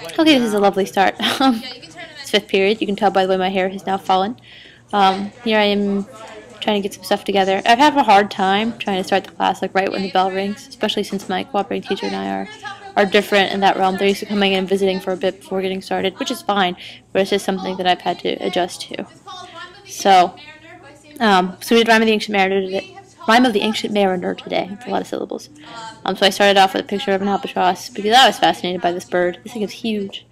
Okay, this is a lovely start. It's fifth period. You can tell by the way my hair has now fallen. Here I am trying to get some stuff together. I've had a hard time trying to start the class like right when the bell rings, especially since my cooperating teacher and I are different in that realm. They're used to coming in and visiting for a bit before getting started, which is fine, but it's just something that I've had to adjust to. So we did Rhyme of the Ancient Mariner today. Rhyme of the Ancient Mariner today. It's a lot of syllables. So I started off with a picture of an albatross because I was fascinated by this bird. This thing is huge,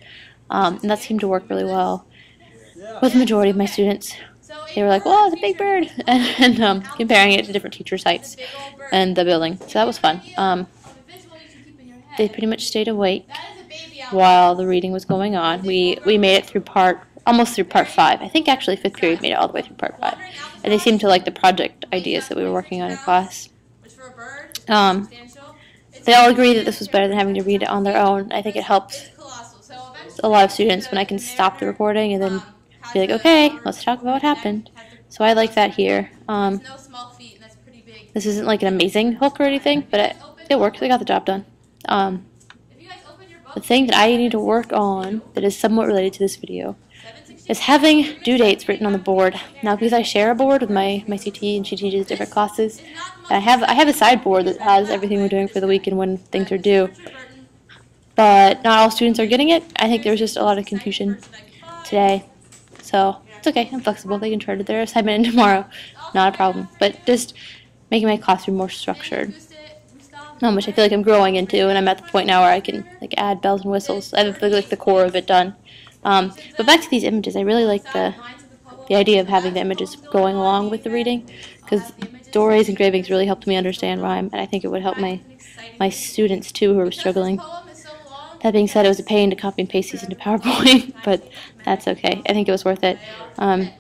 and that seemed to work really well with the majority of my students. They were like, "Well, it's a big bird," and comparing it to different teacher sites and the building. So that was fun. They pretty much stayed awake while the reading was going on. We made it through almost through part 5. I think actually fifth period made it all the way through part 5. And they seemed to like the project ideas that we were working on in class. They all agreed that this was better than having to read it on their own. I think it helps a lot of students when I can stop the recording and then be like, okay, let's talk about what happened. So I like that here. This isn't like an amazing hook or anything, but it worked. They got the job done. The thing that I need to work on that is somewhat related to this video is having due dates written on the board. Now, because I share a board with my CT and she teaches different classes, I have a sideboard that has everything we're doing for the week and when things are due. But not all students are getting it. I think there was just a lot of confusion today. So it's okay, I'm flexible. They can turn their assignment in tomorrow. Not a problem. But just making my classroom more structured. Which I feel like I'm growing into, and I'm at the point now where I can like add bells and whistles. I have like the core of it done. But back to these images, I really like the idea of having the images going along with the reading, because Dory's engravings really helped me understand rhyme, and I think it would help my students too who are struggling. That being said, it was a pain to copy and paste these into PowerPoint, but that's okay. I think it was worth it. And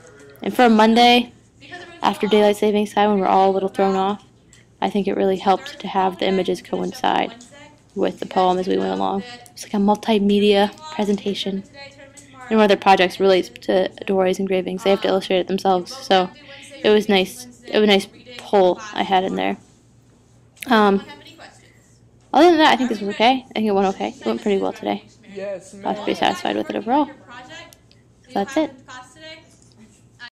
for a Monday, after Daylight Savings Time, when we're all a little thrown off, I think it really helped to have the images coincide with the poem as we went along. It's like a multimedia presentation. And one of their projects relates to Dory's engravings. They have to illustrate it themselves, so it was nice. It was a nice pull I had in there. Other than that, I think this was okay. I think it went okay. It went pretty well today. I was pretty satisfied with it overall. So that's it.